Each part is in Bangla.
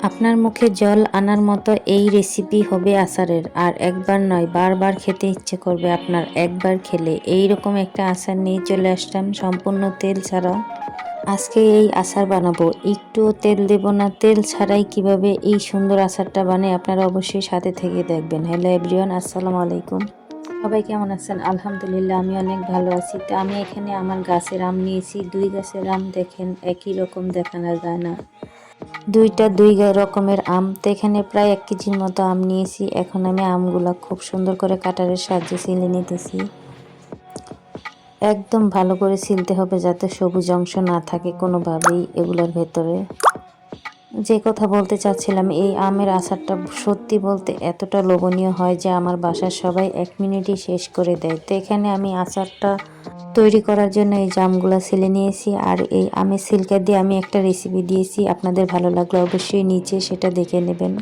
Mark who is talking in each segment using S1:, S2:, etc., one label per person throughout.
S1: আপনার মুখে জল আনার মতো এই রেসিপি হবে আচারের। আর একবার নয়, বারবার খেতে ইচ্ছে করবে আপনার একবার খেলে। এই রকম একটা আচার নিয়ে চলে আসলাম সম্পূর্ণ তেল ছাড়া। আজকে এই আচার বানাবো, একটুও তেল দেব না। তেল ছাড়াই কিভাবে এই সুন্দর আচারটা বানাই আপনারা অবশ্যই সাথে থেকে দেখবেন। হ্যালো এভরিওয়ান, আসসালামু আলাইকুম। সবাই কেমন আছেন? আলহামদুলিল্লাহ, আমি অনেক ভালো আছি। তো আমি এখানে আমার গাছের আম নিয়েছি, 2 গাছের আম। দেখেন একই রকম দেখানো যায় না, দুইটা দুই রকমের আম। তো এখানে প্রায় 1 কেজির মতো আম নিয়েছি। এখন আমি আমগুলা খুব সুন্দর করে কাটারের সাহায্যে ছিলে নিতেছি। একদম ভালো করে ছিলতে হবে যাতে সবুজ অংশ না থাকে কোনোভাবেই এগুলোর ভেতরে। যে কথা বলতে চাচ্ছিলাম, এই আমের আচারটা সত্যি বলতে এতটা লোভনীয় হয় যে আমার বাসার সবাই 1 মিনিটই শেষ করে দেয়। তো এখানে আমি আচারটা তৈরি করার জন্য এই জামগুলো ছিলে নিয়েছি। আর এই আমের সিল্কা দিয়ে আমি একটা রেসিপি দিয়েছি, আপনাদের ভালো লাগলে অবশ্যই নিচে সেটা দেখে নেবেন।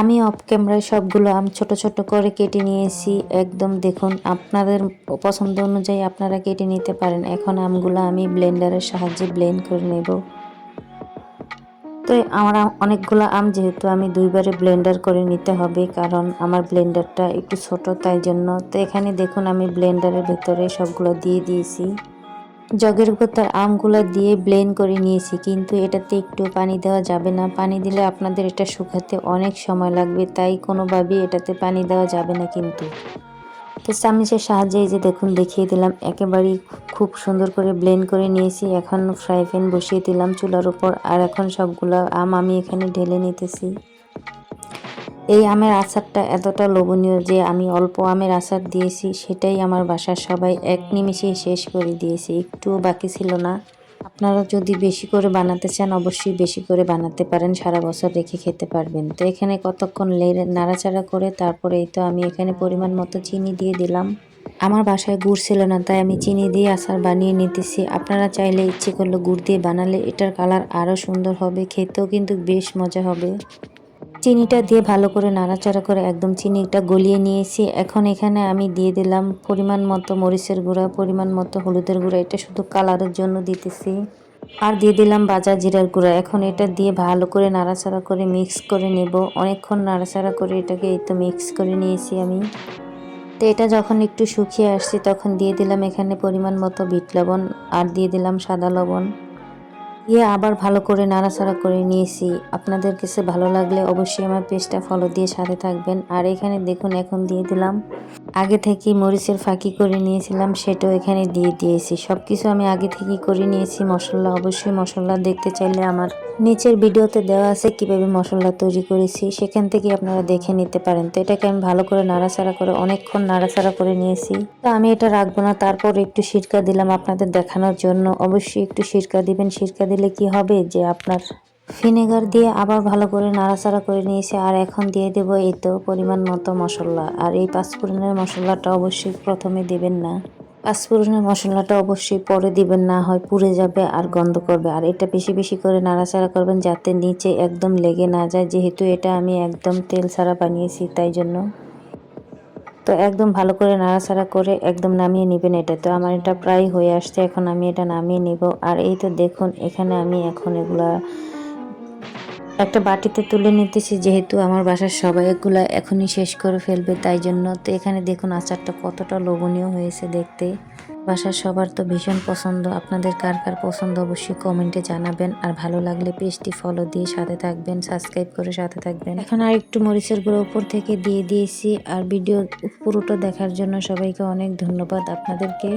S1: আমি অফ ক্যামেরায় সবগুলো আম ছোট ছোট করে কেটে নিয়েছি। একদম দেখুন, আপনাদের পছন্দ অনুযায়ী আপনারা কেটে নিতে পারেন। এখন আমগুলো আমি ব্লেন্ডারের সাহায্যে ব্লেন্ড করে নেব। তো আমার অনেকগুলো আম, যেহেতু আমি 2বারে ব্লেন্ডার করে নিতে হবে, কারণ আমার ব্লেন্ডারটা একটু ছোট, তাই জন্য। তো এখানে দেখুন আমি ব্লেন্ডারের ভেতরে সবগুলো দিয়ে দিয়েছি। জগের ভেতর আমগুলো দিয়ে ব্লেন্ড করে নিয়েছি, কিন্তু এটাতে একটু পানি দেওয়া যাবে না। পানি দিলে আপনাদের এটা শুকাতে অনেক সময় লাগবে, তাই কোনোভাবেই এটাতে পানি দেওয়া যাবে না কিন্তু। তো চামচের সাহায্যে এই যে দেখুন দেখিয়ে দিলাম, একেবারেই খুব সুন্দর করে ব্লেন্ড করে নিয়েছি। এখন ফ্রাই প্যান বসিয়ে দিলাম চুলার উপর। আর এখন সবগুলো আম আমি এখানে ঢেলে নিতেছি। এই আমের আচারটা এতটা লোভনীয় যে আমি অল্প আমের আচার দিয়েছি, সেটাই আমার বাসার সবাই 1 নিমেষেই শেষ করে দিয়েছে, একটুও বাকি ছিল না। আপনারা যদি বেশি করে বানাতে চান অবশ্যই বেশি করে বানাতে পারেন, সারা বছর রেখে খেতে পারবেন। তো এখানে কতক্ষণ নাড়াচাড়া করে তারপরে এই তো আমি এখানে পরিমাণ মতো চিনি দিয়ে দিলাম। আমার বাসায় গুড় ছিল না, তাই আমি চিনি দিয়ে আচার বানিয়ে নিতেছি। আপনারা চাইলে ইচ্ছে করলে গুড় দিয়ে বানালে এটার কালার আরও সুন্দর হবে, খেতেও কিন্তু বেশ মজা হবে। চিনিটা দিয়ে ভালো করে নাড়াচাড়া করে একদম চিনিটা গলিয়ে নিয়েছি। এখন এখানে আমি দিয়ে দিলাম পরিমাণ মতো মরিচের গুঁড়া, পরিমাণ মতো হলুদের গুঁড়া, এটা শুধু কালারের জন্য দিতেছি। আর দিয়ে দিলাম ভাজা জিরার গুঁড়া। এখন এটা দিয়ে ভালো করে নাড়াচাড়া করে মিক্স করে নেব। অনেকক্ষণ নাড়াচাড়া করে এটাকে এই তো মিক্স করে নিয়েছি আমি। তো এটা যখন একটু শুকিয়ে আসছে তখন দিয়ে দিলাম এখানে পরিমাণ মতো বিট লবণ, আর দিয়ে দিলাম সাদা লবণ। দিয়ে আবার ভালো করে নাড়াচাড়া করে নিয়েছি। আপনাদের কাছে ভালো লাগলে অবশ্যই আমার পেজটা ফলো দিয়ে সাথে থাকবেন। আর এখানে দেখুন এখন দিয়ে দিলাম আগে থেকেই মরিচের ফাঁকি করে নিয়েছিলাম, সেটাও এখানে দিয়ে দিয়েছি। সব কিছু আমি আগে থেকেই করে নিয়েছি। মশলা, অবশ্যই মশলা দেখতে চাইলে আমার নিচের ভিডিওতে দেওয়া আছে কিভাবে মশলা তৈরি করেছি, সেখান থেকে আপনারা দেখে নিতে পারেন। তো এটাকে আমি ভালো করে নাড়াচাড়া করে অনেকক্ষণ নাড়াচাড়া করে নিয়েছি। তো আমি এটা রাখবো না, তারপর একটু সিরকা দিলাম আপনাদের দেখানোর জন্য। অবশ্যই একটু সিরকা দিবেন। সিরকা দিলে কি হবে যে আপনার ভিনেগার দিয়ে আবার ভালো করে নাড়াচাড়া করে নিয়েছি। আর এখন দিয়ে দেব এই তো পরিমাণ মতো মশলা। আর এই পাঁচফোড়নের মশলাটা অবশ্যই প্রথমে দিবেন না, পাঁচফোড়নের মশলাটা অবশ্যই পরে দিবেন, না হয় পুড়ে যাবে আর গন্ধ করবে। আর এটা বেশি বেশি করে নাড়াচাড়া করবেন যাতে নিচে একদম লেগে না যায়, যেহেতু এটা আমি একদম তেল ছাড়া বানিয়েছি তাই জন্য। তো একদম ভালো করে নাড়াচাড়া করে একদম নামিয়ে নেবেন এটা। তো আমার এটা প্রায় হয়ে আসছে, এখন আমি এটা নামিয়ে নেব। আর এই তো দেখুন এখানে আমি এখন এগুলা একটা বাটিতে তুলে নিতেছি, যেহেতু আমার বাসার সবাই এগুলা এখনই শেষ করে ফেলবে তাই জন্য। তো এখানে দেখুন আচারটা কতটা লোভনীয় হয়েছে দেখতে। বাসার সবার তো ভীষণ পছন্দ। আপনাদের কার কার পছন্দ অবশ্যই কমেন্টে জানাবেন। আর ভালো লাগলে পেজটি ফলো দিয়ে সাথে থাকবেন, সাবস্ক্রাইব করে সাথে থাকবেন। এখন আর একটু মরিচের গুঁড়ো উপর থেকে দিয়ে দিয়েছি। আর ভিডিও পুরোটা দেখার জন্য সবাইকে অনেক ধন্যবাদ আপনাদেরকে।